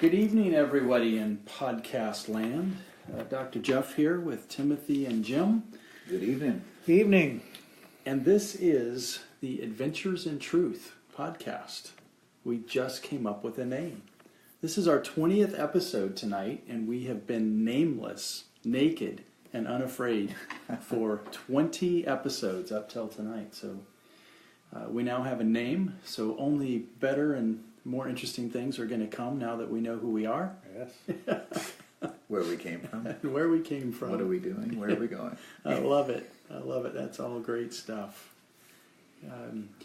Good evening, everybody in podcast land. Dr. Jeff here with Timothy and Jim. Good evening. Good evening. And this is the Adventures in Truth podcast. We just came up with a name. This is our 20th episode tonight, and we have been nameless, naked, and unafraid for 20 episodes up till tonight. So we now have a name, so only better and more interesting things are going to come now that we know who we are. Yes. Where we came from. Where we came from. What are we doing? Where are we going? I love it. That's all great stuff.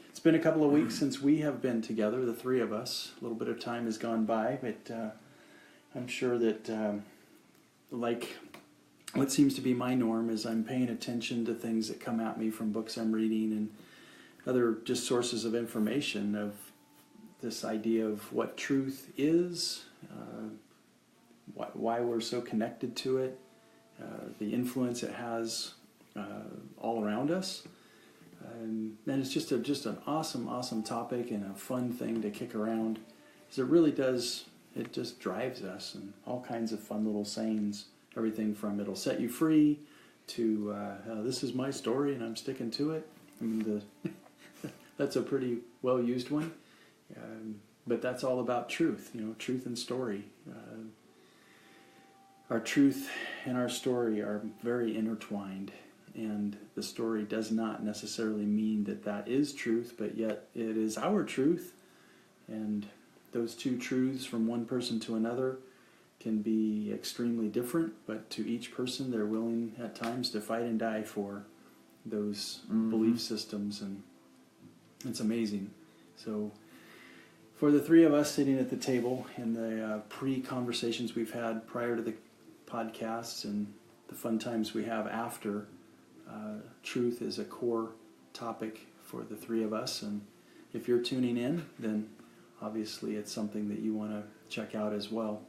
It's been a couple of weeks since we have been together, the three of us. A little bit of time has gone by, but I'm sure that like what seems to be my norm is I'm paying attention to things that come at me from books I'm reading and other just sources of information of this idea of what truth is, why we're so connected to it, the influence it has all around us. And it's just an awesome topic and a fun thing to kick around. Because it really does, it just drives us, and all kinds of fun little sayings. Everything from it'll set you free to this is my story and I'm sticking to it. I mean, that's a pretty well used one. But that's all about truth, truth and story. Our truth and our story are very intertwined, and the story does not necessarily mean that is truth, but yet it is our truth. And those two truths from one person to another can be extremely different, but to each person they're willing at times to fight and die for those belief systems, and it's amazing. So for the three of us sitting at the table in the pre-conversations we've had prior to the podcasts and the fun times we have after, truth is a core topic for the three of us. And if you're tuning in, then obviously it's something that you want to check out as well.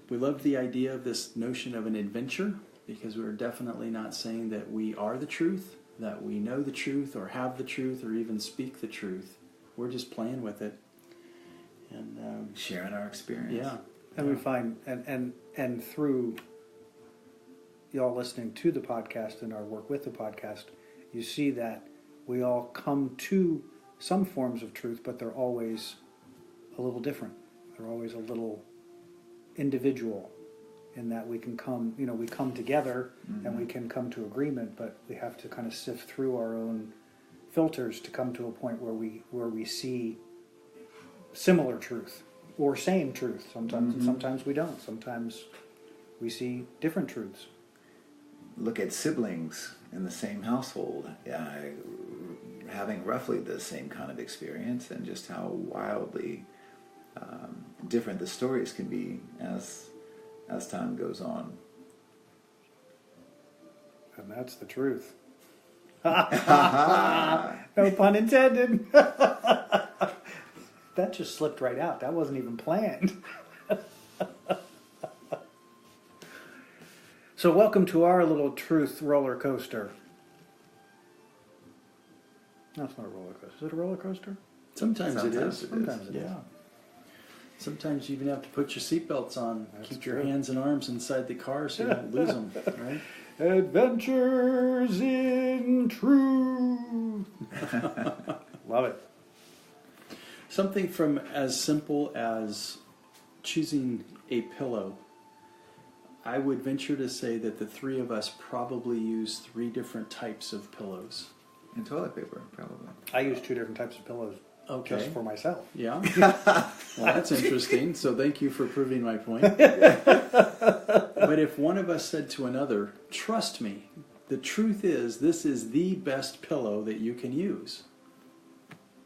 We love the idea of this notion of an adventure, because we're definitely not saying that we are the truth, that we know the truth or have the truth or even speak the truth. We're just playing with it. And sharing our experience. Yeah. And we find, and through y'all listening to the podcast and our work with the podcast, you see that we all come to some forms of truth, but they're always a little different. They're always a little individual in that we can come, we come together and we can come to agreement, but we have to kind of sift through our own filters to come to a point where we see similar truth or same truth sometimes, and sometimes we don't. Sometimes we see different truths. Look at siblings in the same household, having roughly the same kind of experience, and just how wildly different the stories can be as time goes on. And that's the truth. No pun intended. That just slipped right out. That wasn't even planned. So welcome to our little truth roller coaster. That's not a roller coaster. Is it a roller coaster? Sometimes it is. Sometimes it is. Yeah. Sometimes you even have to put your seatbelts on. That's keep your true. hands and arms inside the car so you don't lose them, right? Adventures in Truth. Love it. Something from as simple as choosing a pillow. I would venture to say that the three of us probably use 3 different types of pillows. And toilet paper, probably. I use 2 different types of pillows just for myself. Yeah? Well, that's interesting. So thank you for proving my point. But if one of us said to another, trust me, the truth is this is the best pillow that you can use.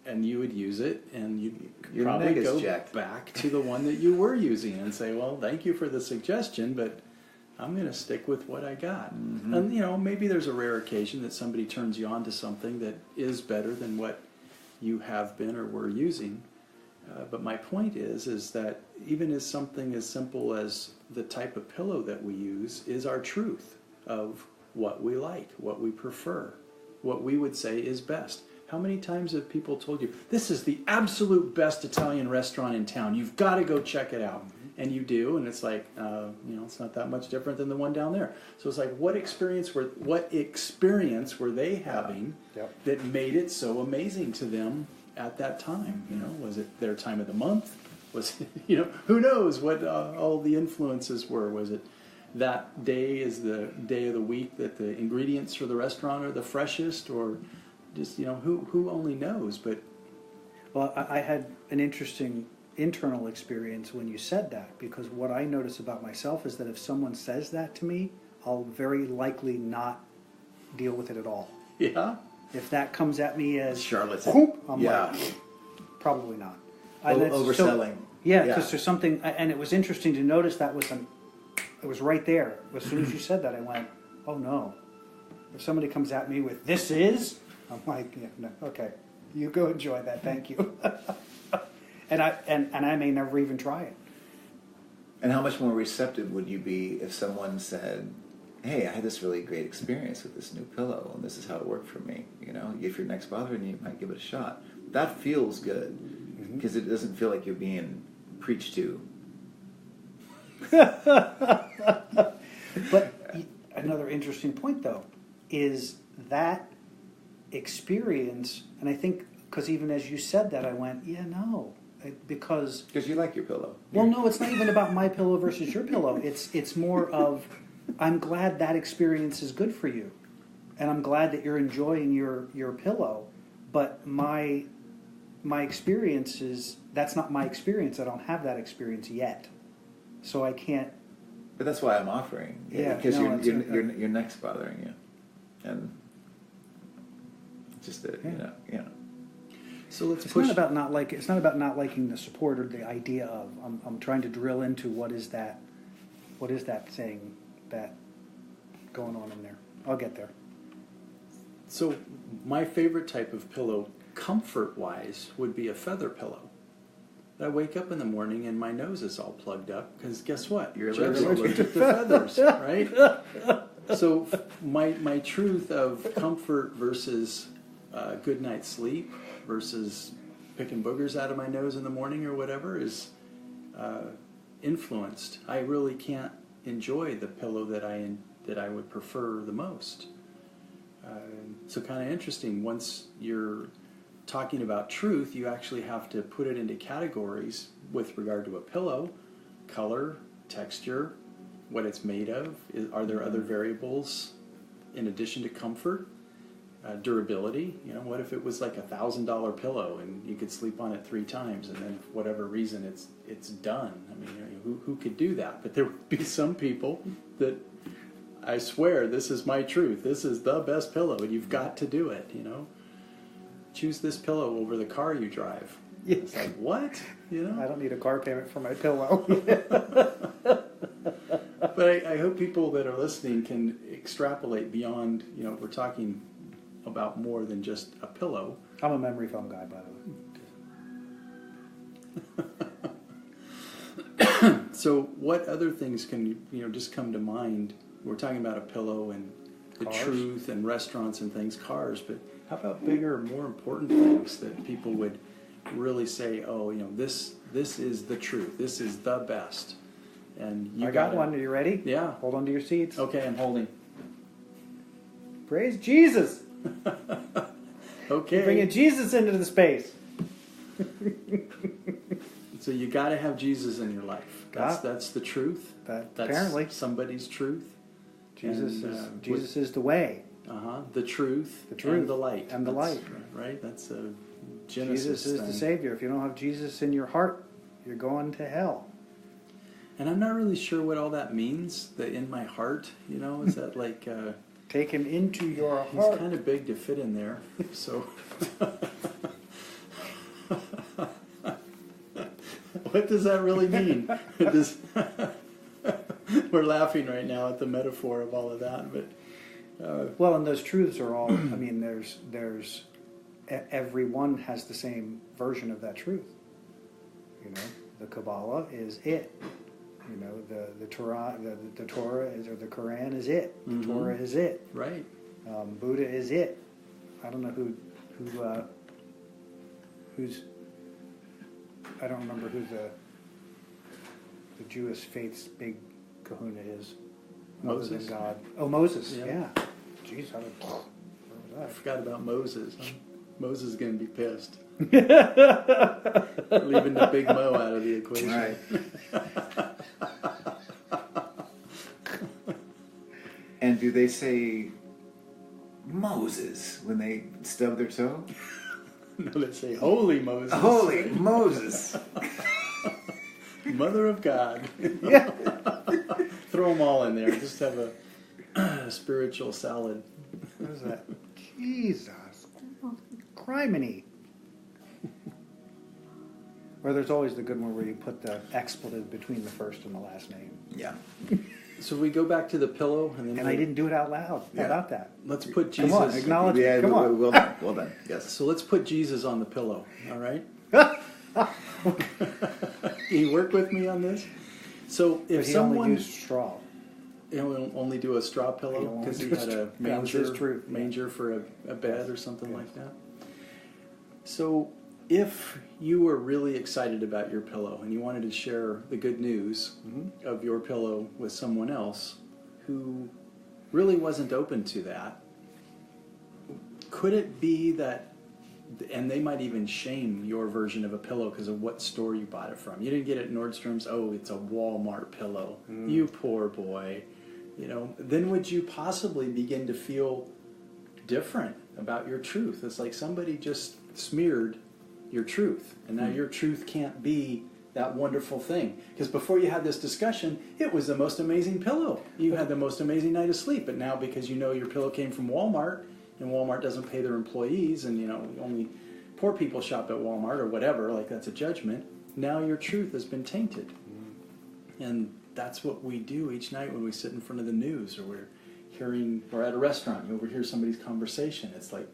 And you would use it, and you'd probably go back to the one that you were using and say, well, thank you for the suggestion, but I'm going to stick with what I got. Mm-hmm. And, maybe there's a rare occasion that somebody turns you on to something that is better than what you have been or were using. But my point is that even as something as simple as the type of pillow that we use is our truth of what we like, what we prefer, what we would say is best. How many times have people told you, this is the absolute best Italian restaurant in town, you've got to go check it out? and you do, and it's like, it's not that much different than the one down there. So it's like, what experience were they having Yep. that made it so amazing to them at that time? Was it their time of the month? Was it, who knows what all the influences were? Was it that day is the day of the week that the ingredients for the restaurant are the freshest, or just who only knows? But Well, I had an interesting internal experience when you said that, because what I notice about myself is that if someone says that to me, I'll very likely not deal with it at all. yeah, If that comes at me as Charlatan. whoop, I'm Yeah. like, probably not. Overselling. Yeah, Yeah. because there's something, and it was interesting to notice that it was right there. As soon as you said that, I went, oh no. If somebody comes at me with, this is, I'm like, yeah, no, okay, you go enjoy that, thank you. and I may never even try it. And how much more receptive would you be if someone said, hey, I had this really great experience with this new pillow, and this is how it worked for me. If your neck's bothering you, you might give it a shot. That feels good, because it doesn't feel like you're being preached to. But another interesting point, though, is that experience, and I think, because even as you said that, I went, yeah, no, because you like your pillow. well, no, it's not even about my pillow versus your pillow. It's more of, I'm glad that experience is good for you, and I'm glad that you're enjoying your pillow. But my experience is, that's not my experience. I don't have that experience yet, so I can't. But that's why I'm offering. Yeah, because no, your neck's bothering you, and just So let's It's push. not about not liking the support or the idea of. I'm trying to drill into what is that thing that going on in there. I'll get there. So my favorite type of pillow, comfort-wise, would be a feather pillow. I wake up in the morning and my nose is all plugged up because guess what? You're Jeff's allergic. allergic to feathers, right? So my truth of comfort versus good night's sleep versus picking boogers out of my nose in the morning or whatever is influenced. I really can't enjoy the pillow that I would prefer the most. So kind of interesting. Once you're talking about truth, you actually have to put it into categories with regard to a pillow: color, texture, what it's made of. Are there other variables in addition to comfort? Durability. What if it was like $1,000 pillow and you could sleep on it 3 times, and then for whatever reason it's done? I mean, who could do that? But there would be some people that, I swear, this is my truth. This is the best pillow, and you've got to do it. Choose this pillow over the car you drive. Yeah. It's like, what? I don't need a car payment for my pillow. But I hope people that are listening can extrapolate beyond. We're talking about more than just a pillow. I'm a memory foam guy, by the way. So what other things can just come to mind? We're talking about a pillow and the Cars. truth and restaurants and things, cars, but how about bigger, more important things that people would really say, oh, this is the truth, this is the best? And you I got one. Are you ready? Yeah. Hold on to your seats. Okay, I'm holding. Praise Jesus. Okay. Bringing Jesus into the space. So you got to have Jesus in your life. Ah. That's the truth. That's Apparently. somebody's truth. Jesus And, is the way. The truth, and the light. And the light. Right? That's a Genesis Jesus is thing. the Savior. If you don't have Jesus in your heart, you're going to hell. And I'm not really sure what all that means, the in my heart, is that like... Take him into your he's heart. kind of big to fit in there, so... What does that really mean? We're laughing right now at the metaphor of all of that, but... Well, and those truths are all, I mean, there's everyone has the same version of that truth. The Kabbalah is it. The Torah, the Torah is, or the Quran is it. The Mm-hmm. Torah is it. Right. Buddha is it. I don't know who's. I don't remember who the Jewish faith's big kahuna is? Moses. Other than God. Oh, Moses. Yeah. Yeah. Jeez, where was I that? forgot about Moses. Moses is going to be pissed. Leaving the big Mo out of the equation. Right. And do they say Moses when they stub their toe? No, they say Holy Moses. Holy Moses! Mother of God. Yeah. Throw them all in there. Just have a spiritual salad. What is that? Jesus. Criminy. Or there's always the good one where you put the expletive between the first and the last name. Yeah. So we go back to the pillow, and then I didn't do it out loud. Yeah. How about that? let's put Jesus. Come on, acknowledge Yeah, it. Come on. well done. Well done. Yes. So let's put Jesus on the pillow. All right. Can you work with me on this? So if But he someone only used straw. he'll only do a straw pillow because he had a That was his manger, truth, yeah. manger for a bed or something like that. So if you were really excited about your pillow and you wanted to share the good news of your pillow with someone else who really wasn't open to that, could it be that, and they might even shame your version of a pillow because of what store you bought it from. You didn't get it at Nordstrom's. Oh, it's a Walmart pillow. You poor boy. You know, then would you possibly begin to feel different about your truth? It's like somebody just smeared your truth, and now your truth can't be that wonderful thing. Because before you had this discussion, it was the most amazing pillow. You had the most amazing night of sleep, but now because you know your pillow came from Walmart, and Walmart doesn't pay their employees, and you know only poor people shop at Walmart or whatever, like that's a judgment, now your truth has been tainted. And that's what we do each night when we sit in front of the news, or we're at a restaurant, you overhear somebody's conversation. It's like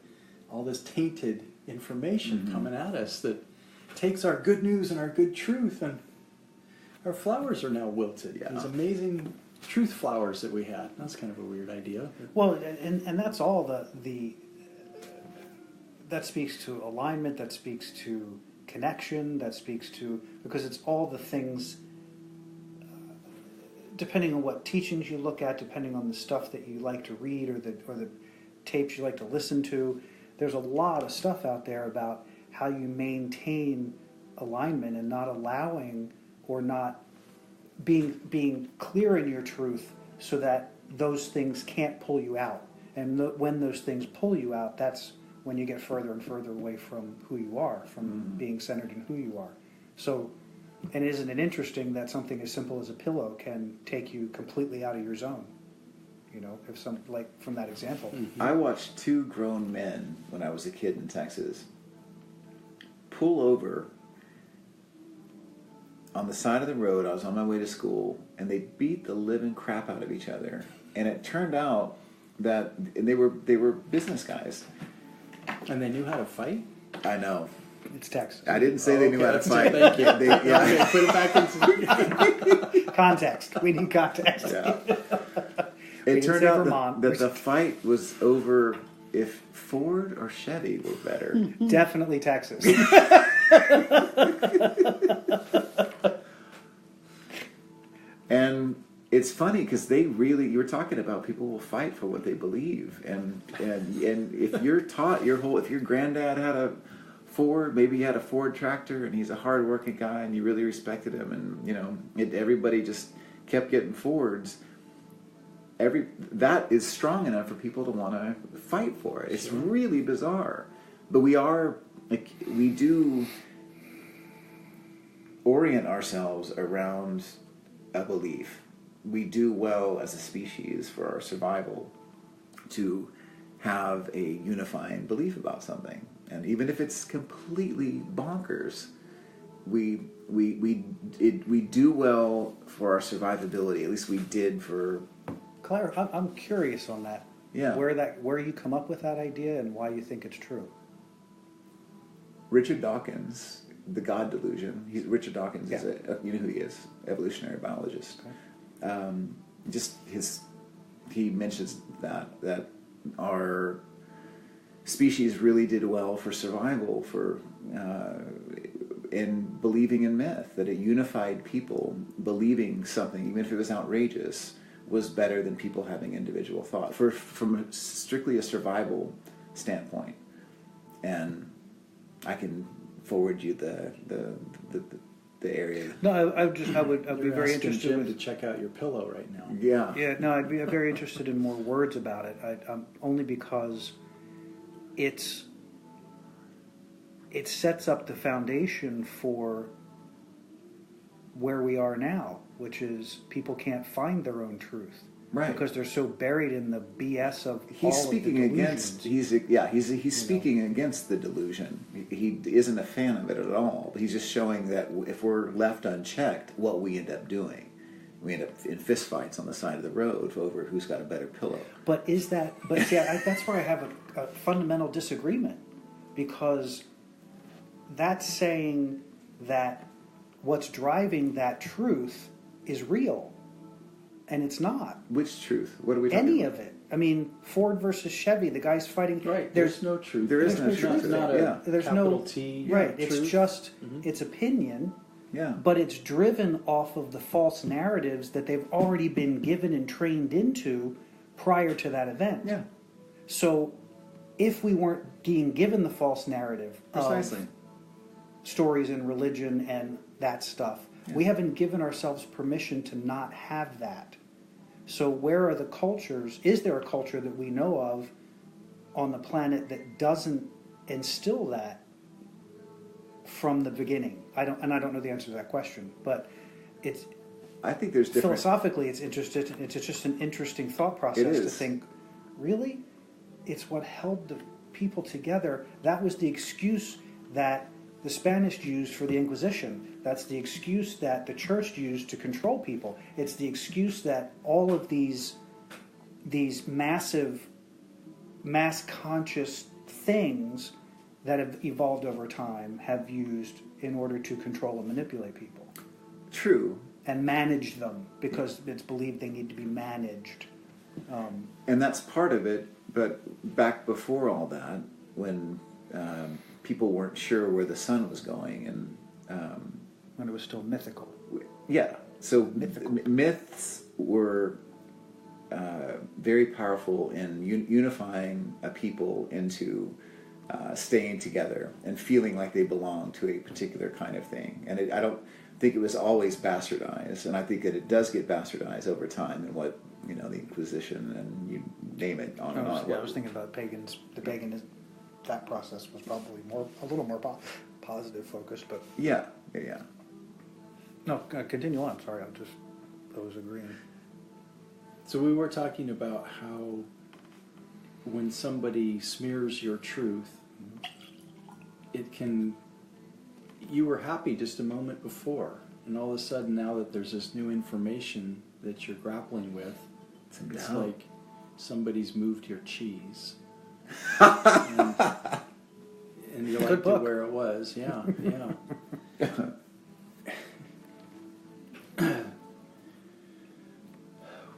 all this tainted information coming at us that takes our good news and our good truth, and our flowers are now wilted. Yeah. These amazing truth flowers that we had. That's kind of a weird idea. Well, and that's all the that speaks to alignment, that speaks to connection, that speaks to, because it's all the things, depending on what teachings you look at, depending on the stuff that you like to read or the tapes you like to listen to, there's a lot of stuff out there about how you maintain alignment and not allowing or not being clear in your truth so that those things can't pull you out. And when those things pull you out, that's when you get further and further away from who you are, from being centered in who you are. So, and isn't it interesting that something as simple as a pillow can take you completely out of your zone? You know, if some, like from that example. I watched two grown men when I was a kid in Texas pull over on the side of the road. I was on my way to school, and they beat the living crap out of each other. And it turned out that they were business guys. And they knew how to fight? I know. It's Texas. I didn't say they knew how to fight. Thank you. Yeah. Put it back into... Context. We need context. Yeah. We It can turned say out Vermont. that the fight was over if Ford or Chevy were better. Definitely Texas. And it's funny because they really, you were talking about people will fight for what they believe. And if you're taught if your granddad had a Ford, maybe he had a Ford tractor and he's a hard-working guy and you really respected him, and you know, everybody just kept getting Fords. That is strong enough for people to want to fight for it. It's really bizarre. But we do orient ourselves around a belief. We do well as a species for our survival to have a unifying belief about something. And even if it's completely bonkers, we do well for our survivability. At least we did for... Claire, I'm curious on that. Yeah. Where you come up with that idea and why you think it's true. Richard Dawkins, the God Delusion. Richard Dawkins is you know who he is, evolutionary biologist. Okay. He mentions that our species really did well for survival for in believing in myth, that it unified people believing something, even if it was outrageous, was better than people having individual thought, from strictly a survival standpoint. And I can forward you the area. No, I would be You're very asking interested Jim with, to check out your pillow right now. Yeah. Yeah, no, I'd be very interested in more words about it. Only because it sets up the foundation for where we are now, which is people can't find their own truth, Right. Because they're so buried in the BS of He's all speaking of the against. delusions. He's speaking against the delusion. He isn't a fan of it at all. But he's just showing that if we're left unchecked, what we end up doing, we end up in fistfights on the side of the road over who's got a better pillow. But is that? But see, that's where I have a fundamental disagreement, because that's saying that what's driving that truth is real, and it's not. Which truth? What are we talking Any about? of it. I mean, Ford versus Chevy. The guy's fighting. Right. There's no truth. There is There's no no truth. truth. to Not it. a Yeah. There's capital no T. right. Truth. It's just Mhm. it's opinion, Yeah. but it's driven off of the false narratives that they've already been given and trained into prior to that event. Yeah. So, if we weren't being given the false narrative Precisely. of stories and religion and that stuff, we haven't given ourselves permission to not have that. So where are the cultures? Is there a culture that we know of on the planet that doesn't instill that from the beginning? I don't know the answer to that question, but it's I think there's different. philosophically it's interesting. It's just an interesting thought process to is. think, really, it's what held the people together. That was the excuse that the Spanish used for the Inquisition. That's the excuse that the church used to control people. It's the excuse that all of these massive, mass conscious things that have evolved over time have used in order to control and manipulate people True. and manage them, because it's believed they need to be managed. And that's part of it, but back before all that, when people weren't sure where the sun was going, and When it was still mythical. yeah, so Mythical. myths were very powerful in unifying a people into staying together and feeling like they belong to a particular kind of thing. And I don't think it was always bastardized, and I think that it does get bastardized over time, and what the Inquisition and you name it on and on. I was thinking about pagans. The pagan that process was probably a little more positive focused, but Yeah. no, continue on. Sorry, I was agreeing. So we were talking about how when somebody smears your truth, you were happy just a moment before, and all of a sudden now that there's this new information that you're grappling with, it's No. like somebody's moved your cheese. and you Good liked book. it where it was. Yeah.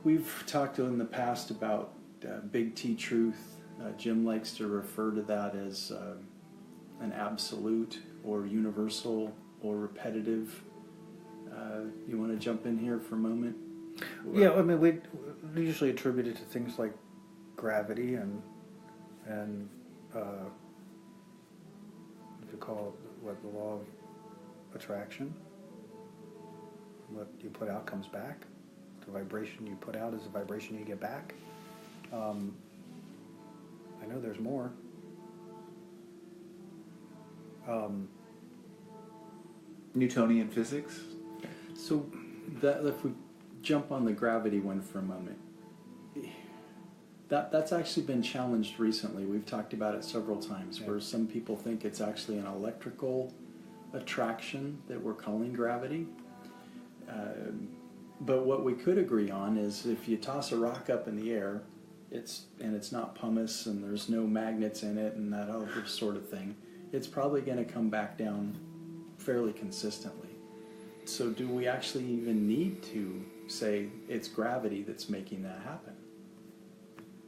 We've talked in the past about big T truth. Jim likes to refer to that as an absolute or universal or repetitive. You want to jump in here for a moment? Yeah, I mean, we usually attribute it to things like gravity and what you call the law of attraction. What you put out comes back. The vibration you put out is the vibration you get back. I know there's more. Newtonian physics. So that if we jump on the gravity one for a moment, that's actually been challenged recently. We've talked about it several times, where some people think it's actually an electrical attraction that we're calling gravity. But what we could agree on is if you toss a rock up in the air, it's not pumice and there's no magnets in it and that other sort of thing, it's probably going to come back down fairly consistently. So do we actually even need to say it's gravity that's making that happen?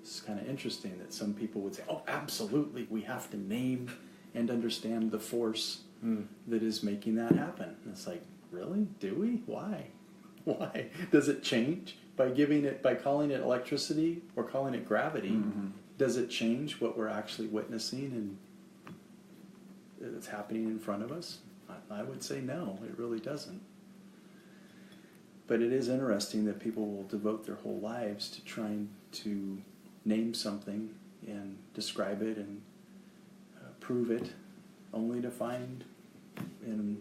It's kind of interesting that some people would say, oh, absolutely, we have to name and understand the force that is making that happen. And it's like, really? Do we? Why? Why? Does it change? By calling it electricity or calling it gravity, does it change what we're actually witnessing and that's happening in front of us? I would say no, it really doesn't. But it is interesting that people will devote their whole lives to trying to name something and describe it and prove it, only to find in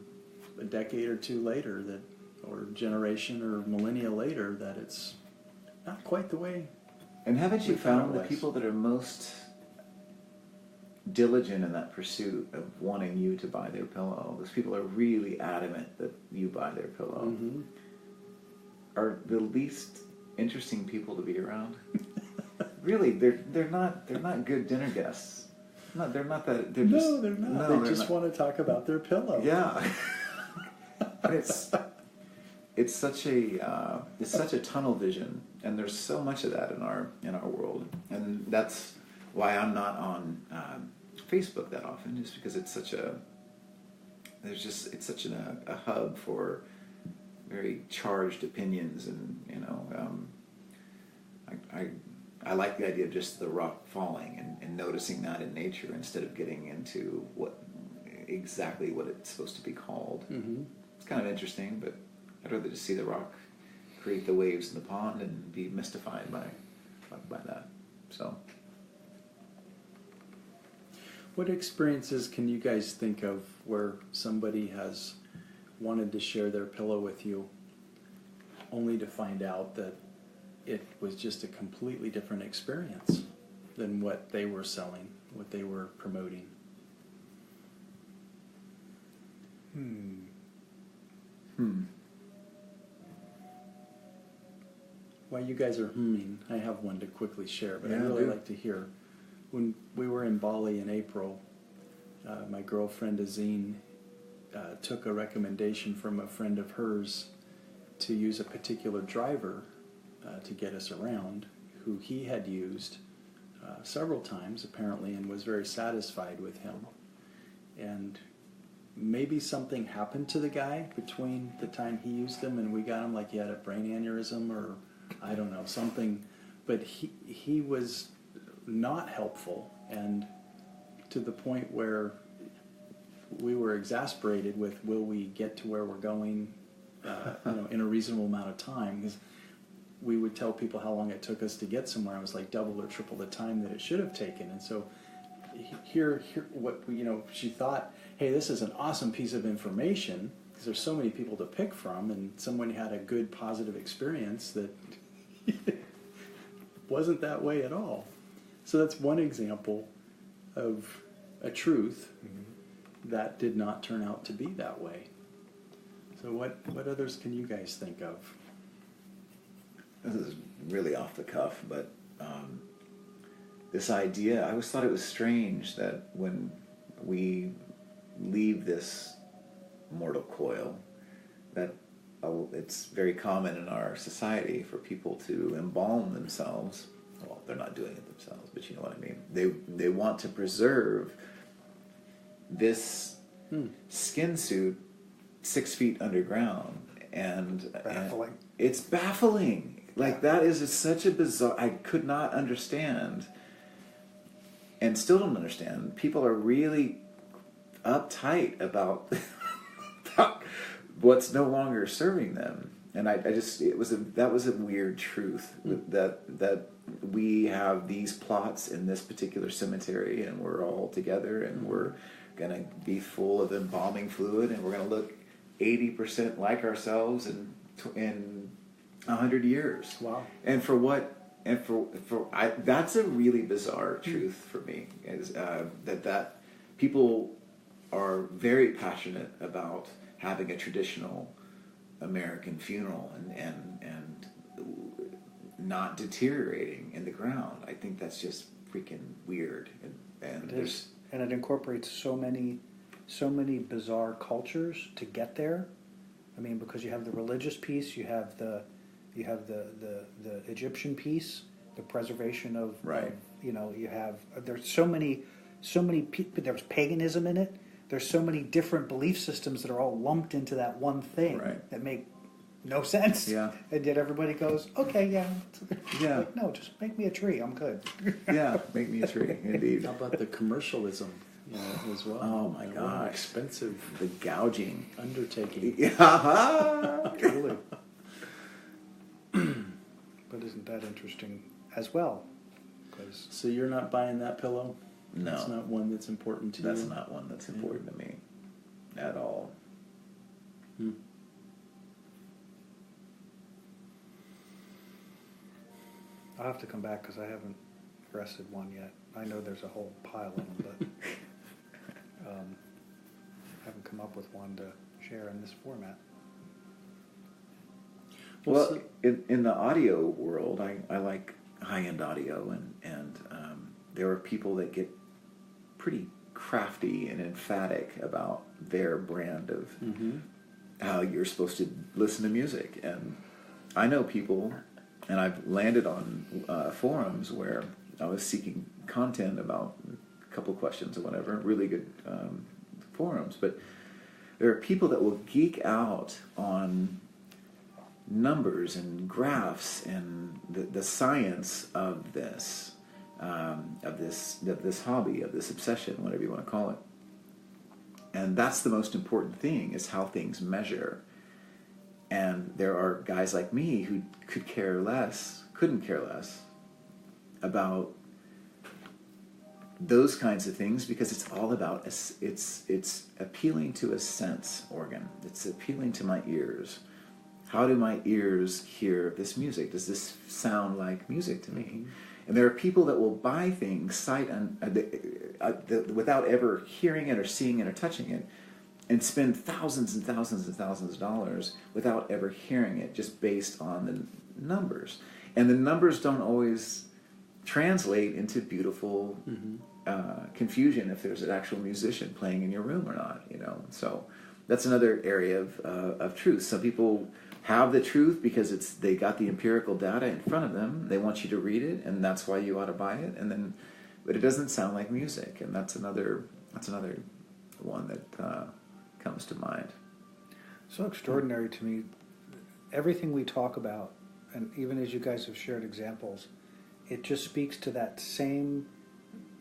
a decade or two later that, or generation or millennia later, that it's not quite the way. And haven't you we thought found it the was. people that are most diligent in that pursuit of wanting you to buy their pillow, those people are really adamant that you buy their pillow, are the least interesting people to be around? Really, they're not good dinner guests. No, they're not that. They're just, No, they're not. No, they they're just not. want to talk about their pillow. Yeah. And it's such a tunnel vision, and there's so much of that in our world, and that's why I'm not on Facebook that often, just because it's such a hub for very charged opinions, and I like the idea of just the rock falling and noticing that in nature instead of getting into exactly what it's supposed to be called. It's kind of interesting, but I'd rather just see the rock create the waves in the pond and be mystified by that. So, What experiences can you guys think of where somebody has wanted to share their pillow with you only to find out that it was just a completely different experience than what they were selling, what they were promoting? While you guys are I have one to quickly share, but Yeah, I'd really do. like to hear. When we were in Bali in April, my girlfriend Azine took a recommendation from a friend of hers to use a particular driver to get us around, who he had used several times apparently and was very satisfied with him. And maybe something happened to the guy between the time he used him and we got him, like he had a brain aneurysm or I don't know, something. But he was not helpful, and to the point where we were exasperated with, will we get to where we're going in a reasonable amount of time? Because we would tell people how long it took us to get somewhere. It was like double or triple the time that it should have taken. And so here what she thought, hey, this is an awesome piece of information because there's so many people to pick from, and someone had a good positive experience that wasn't that way at all. So that's one example of a truth that did not turn out to be that way. So what others can you guys think of? this is really off the cuff, but this idea, I always thought it was strange that when we leave this mortal coil, that it's very common in our society for people to embalm themselves. Well, they're not doing it themselves, but you know what I mean. They want to preserve this skin suit 6 feet underground, and Baffling. and it's baffling. Like, that is such a bizarre. I could not understand, and still don't understand. People are really uptight about what's no longer serving them, and I just that was a weird truth that we have these plots in this particular cemetery, and we're all together, and we're gonna be full of embalming fluid, and we're gonna look 80% like ourselves in 100 years. Wow. And for what? And that's a really bizarre truth for me, is that people are very passionate about having a traditional American funeral and not deteriorating in the ground. I think that's just freaking weird. And It is, and it incorporates so many bizarre cultures to get there. I mean, because you have the religious piece, you have the Egyptian piece, the preservation of Right. you have there's so many people. There was paganism in it. there's so many different belief systems that are all lumped into that one thing Right. that make no sense. Yeah. And yet everybody goes, okay, yeah. Yeah. Like, no, just make me a tree. I'm good. Yeah, make me a tree, indeed. How about the commercialism, as well? Oh my What an gosh. expensive The gouging. undertaking. Yeah. Truly. But isn't that interesting as well? 'Cause So you're not buying that pillow? No. That's not one that's important to That's you? not one that's important to me at all. Hmm. I'll have to come back because I haven't rested one yet. I know there's a whole pile of them, but haven't come up with one to share in this format. Well, Well, in the audio world, I like high-end audio, and there are people that get pretty crafty and emphatic about their brand of Mm-hmm. how you're supposed to listen to music. And I know people, and I've landed on forums where I was seeking content about a couple questions or whatever, really good forums, but there are people that will geek out on numbers and graphs and the science of this hobby, of this obsession, whatever you want to call it. And that's the most important thing, is how things measure. And there are guys like me who couldn't care less about those kinds of things, because it's all about it's appealing to a sense organ. It's appealing to my ears. How do my ears hear this music? Does this sound like music to me? Mm-hmm. And there are people that will buy things without ever hearing it or seeing it or touching it, and spend thousands and thousands and thousands of dollars without ever hearing it, just based on the numbers. And the numbers don't always translate into beautiful confusion if there's an actual musician playing in your room or not. So that's another area of truth. Some people have the truth because they got the empirical data in front of them. They want you to read it, and that's why you ought to buy it. But it doesn't sound like music, and that's another one that comes to mind. So extraordinary to me. Everything we talk about, and even as you guys have shared examples, it just speaks to that same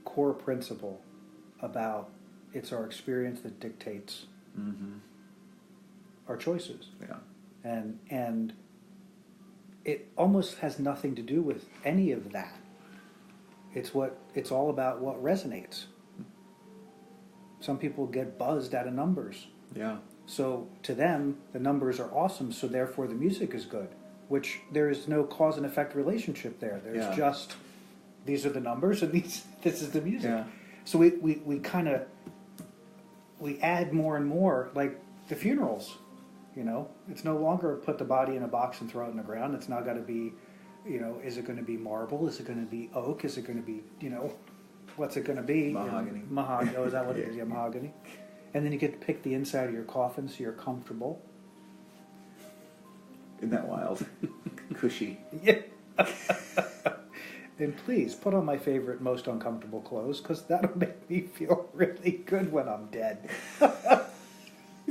core principle about it's our experience that dictates our choices. Yeah. And it almost has nothing to do with any of that. It's all about what resonates. Some people get buzzed out of numbers. Yeah. So to them, the numbers are awesome, so therefore the music is good, which there is no cause and effect relationship there. There's just, these are the numbers and this is the music. Yeah. So we kind of, we add more and more, like the funerals, It's no longer put the body in a box and throw it in the ground. It's now got to be, is it going to be marble? Is it going to be oak? Is it going to be, what's it going to be? Mahogany. Mahogany. Oh, is that what it is? Yeah, mahogany. And then you get to pick the inside of your coffin so you're comfortable. Isn't that wild? Cushy. Yeah. And please put on my favorite, most uncomfortable clothes, because that'll make me feel really good when I'm dead.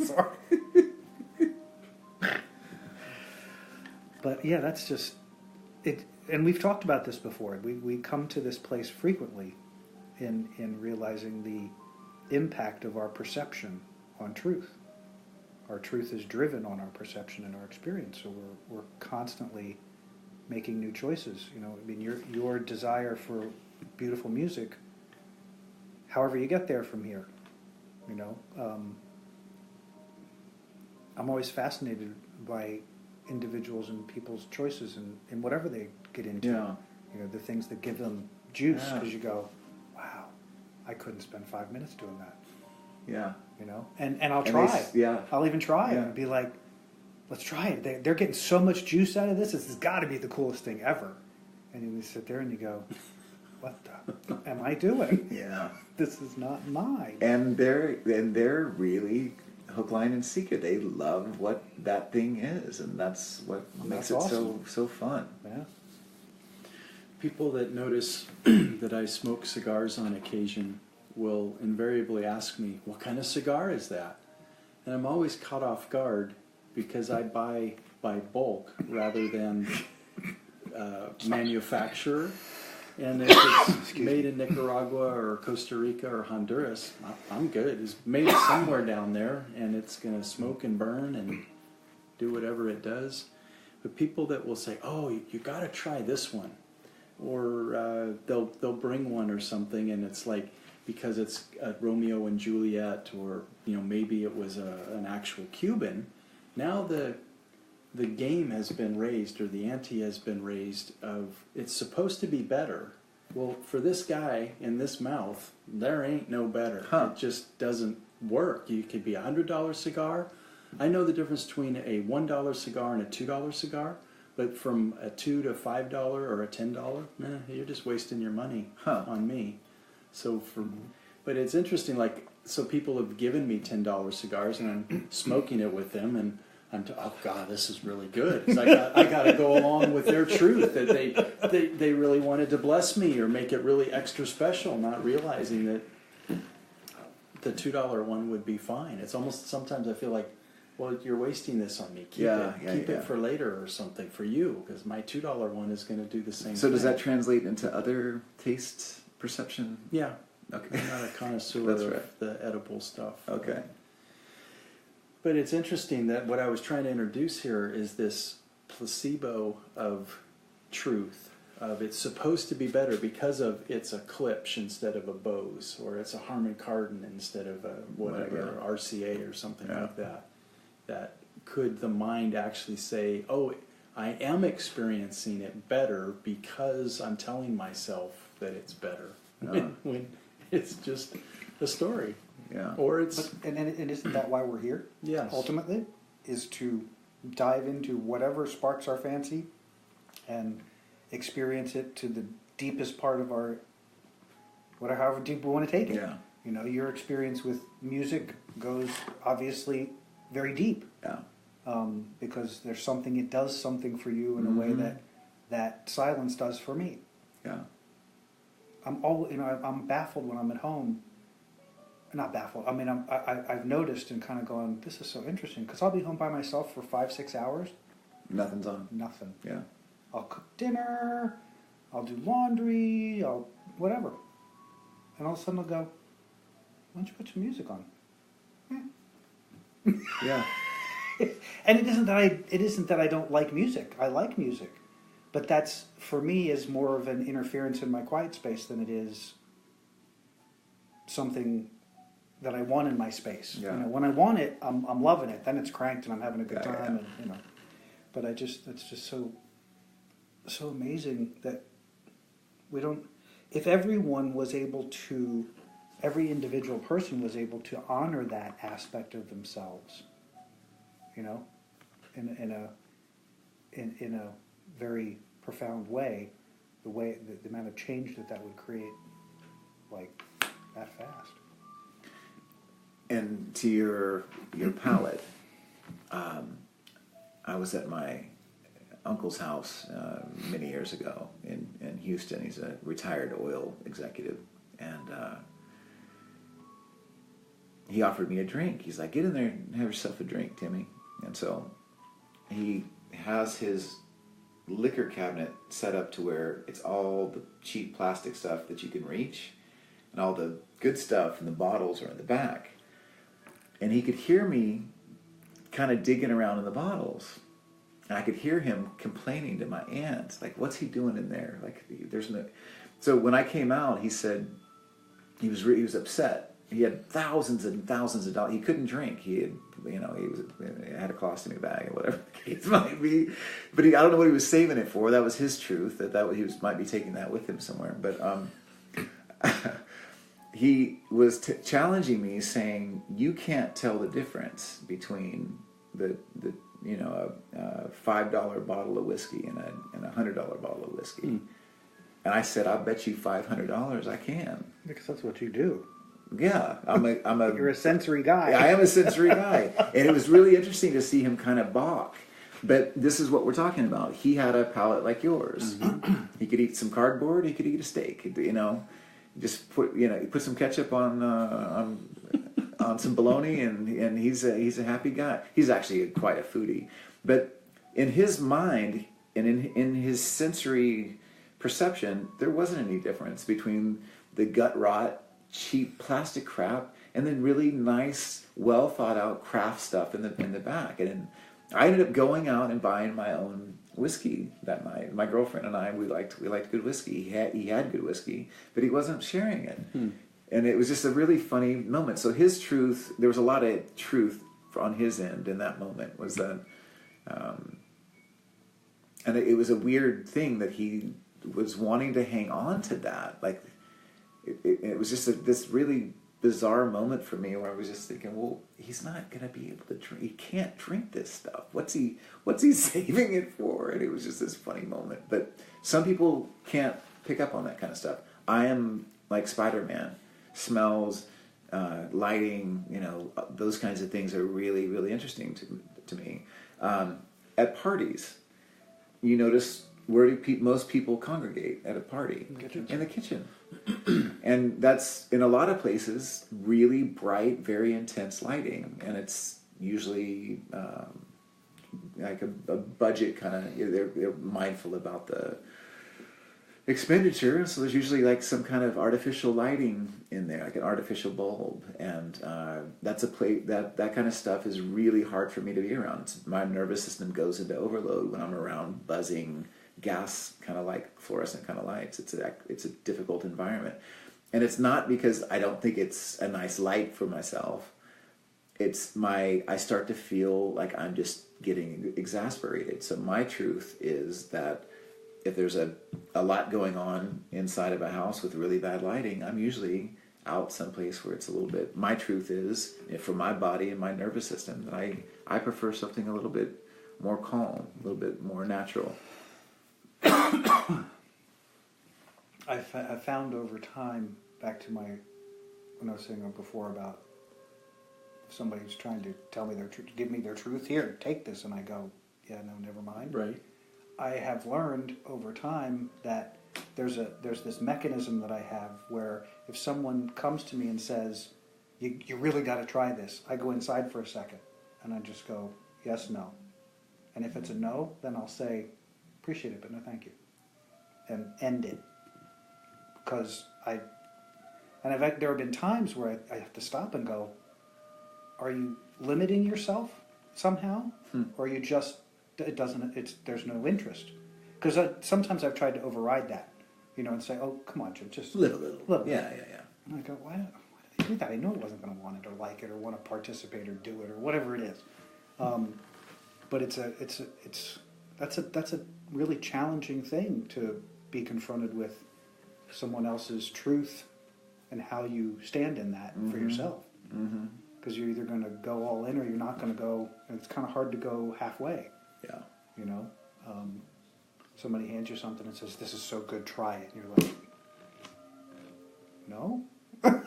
Sorry. But yeah, that's just it. And we've talked about this before. We come to this place frequently in realizing the impact of our perception on truth. Our truth is driven on our perception and our experience, so we're constantly making new choices. Your desire for beautiful music, however you get there from here, I'm always fascinated by individuals and people's choices and whatever they get into. Yeah. The things that give them juice, Yeah. because you go, wow, I couldn't spend 5 minutes doing that. Yeah. And I'll try. I'll even try Yeah. and be like, let's try it. They're getting so much juice out of this. This has got to be the coolest thing ever. And then you sit there and you go, what the am I doing? Yeah. This is not mine. And they're really hook, line, and sinker. They love what that thing is, and that's what makes it awesome. so fun. Yeah. People that notice that I smoke cigars on occasion will invariably ask me, "What kind of cigar is that?" And I'm always caught off guard because I buy by bulk rather than manufacturer. And if it's made in Nicaragua or Costa Rica or Honduras, I'm good. It's made somewhere down there, and it's going to smoke and burn and do whatever it does. But people that will say, "Oh, you got to try this one," or they'll bring one or something, and it's like because it's a Romeo and Juliet, or maybe it was an actual Cuban. Now the game has been raised, or the ante has been raised of it's supposed to be better. Well, for this guy in this mouth, there ain't no better. It just doesn't work. You could be $100 cigar. I know the difference between a $1 cigar and a $2 cigar, but from a $2 to $5 or a $10, you're just wasting your money on me. So but it's interesting. So people have given me $10 cigars, and I'm smoking it with them, and oh God, this is really good. I got to go along with their truth that they really wanted to bless me or make it really extra special, not realizing that the $2 one would be fine. It's almost sometimes I feel like, well, you're wasting this on me. Keep it for later or something for you, because my $2 one is going to do the same. So thing. Does that translate into other taste perception? Yeah. Okay. I'm not a connoisseur That's of right. the edible stuff. Okay. But it's interesting that what I was trying to introduce here is this placebo of truth, of it's supposed to be better because of it's a Klipsch instead of a Bose, or it's a Harman Kardon instead of a whatever, RCA or something like that. That could the mind actually say, oh, I am experiencing it better because I'm telling myself that it's better, when it's just a story. Yeah. Or it's... And isn't that why we're here? Yes. Ultimately, is to dive into whatever sparks our fancy and experience it to the deepest part of our... however deep we want to take it. Yeah. Your experience with music goes obviously very deep. Yeah. Because there's something, it does something for you in a way that silence does for me. Yeah. I'm baffled when I'm at home. Not baffled. I mean, I've noticed and kind of gone, this is so interesting, because I'll be home by myself for 5-6 hours. Nothing's on. Nothing. Yeah. I'll cook dinner. I'll do laundry. I'll whatever. And all of a sudden I'll go, why don't you put some music on? Yeah. And it isn't that I don't like music. I like music. But that's, for me, is more of an interference in my quiet space than it is something that I want in my space. Yeah. When I want it, I'm loving it. Then it's cranked and I'm having a good Yeah, time. And but it's just so amazing that we don't. If everyone was able to, every individual person was able to honor that aspect of themselves, in a very profound way, the amount of change that would create, like that fast. And to your palate, I was at my uncle's house many years ago in Houston. He's a retired oil executive, and he offered me a drink. He's like, "Get in there and have yourself a drink, Timmy." And so he has his liquor cabinet set up to where it's all the cheap plastic stuff that you can reach, and all the good stuff and the bottles are in the back. And he could hear me kind of digging around in the bottles. And I could hear him complaining to my aunt, like, what's he doing in there? Like, there's no... So when I came out, he said he was upset. He had thousands and thousands of dollars. He couldn't drink. He had, he had a colostomy bag or whatever the case might be. But I don't know what he was saving it for. That was his truth. Might be taking that with him somewhere. But he was challenging me, saying, "You can't tell the difference between the a $5 bottle of whiskey and a $100 bottle of whiskey." And I said, "I bet you $500 I can." Because that's what you do. Yeah, I'm a. You're a sensory guy. I am a sensory guy, and it was really interesting to see him kind of balk. But this is what we're talking about. He had a palate like yours. Mm-hmm. He could eat some cardboard. He could eat a steak. just put some ketchup on some bologna, and he's a happy guy. He's actually quite a foodie, but in his mind and in his sensory perception, there wasn't any difference between the gut rot, cheap plastic crap, and then really nice, well thought out craft stuff in the back. And I ended up going out and buying my own whiskey that night. My girlfriend and I, we liked good whiskey. He had good whiskey, but he wasn't sharing it. And it was just a really funny moment. So his truth, there was a lot of truth on his end in that moment, was that, and it was a weird thing that he was wanting to hang on to that. Like, it was just this really bizarre moment for me, where I was just thinking, well, he's not going to be able to drink. He can't drink this stuff. What's he saving it for? And it was just this funny moment. But some people can't pick up on that kind of stuff. I am like Spider-Man. Smells, lighting, those kinds of things are really, really interesting to me. At parties, you notice, where do most people congregate at a party? In the kitchen. And that's, in a lot of places, really bright, very intense lighting. And it's usually like a budget kind of, they're mindful about the expenditure. So there's usually like some kind of artificial lighting in there, like an artificial bulb. And that's that kind of stuff is really hard for me to be around. My nervous system goes into overload when I'm around buzzing gas, kind of like fluorescent kind of lights. It's a difficult environment, and it's not because I don't think it's a nice light for myself. I start to feel like I'm just getting exasperated. So my truth is that if there's a lot going on inside of a house with really bad lighting, I'm usually out someplace where it's a little bit. My truth is, for my body and my nervous system, that I prefer something a little bit more calm, a little bit more natural. I found over time, back to when I was saying before about if somebody's trying to tell me their truth, give me their truth, here, take this, and I go, yeah, no, never mind. Right. I have learned over time that there's this mechanism that I have where if someone comes to me and says, you really got to try this, I go inside for a second and I just go, yes, no. And if it's a no, then I'll say, appreciate it, but no thank you. And end it. Because there have been times where I have to stop and go, are you limiting yourself somehow? Or are you just, there's no interest? Because sometimes I've tried to override that, and say, oh, come on, Jim, just Live a little. Yeah. And I go, why do they do that? I know I wasn't going to want it or like it or want to participate or do it or whatever it is. But that's a really challenging thing to be confronted with someone else's truth and how you stand in that for yourself. Because you're either going to go all in or you're not going to go, and it's kind of hard to go halfway. Yeah. Somebody hands you something and says, this is so good, try it. And you're like, no? I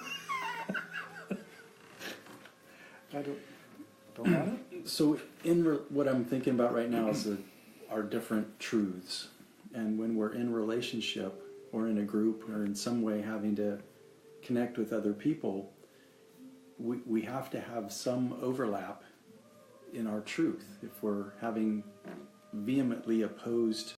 don't want it. So what I'm thinking about right now is our different truths. And when we're in relationship or in a group or in some way having to connect with other people, we have to have some overlap in our truth. If we're having vehemently opposed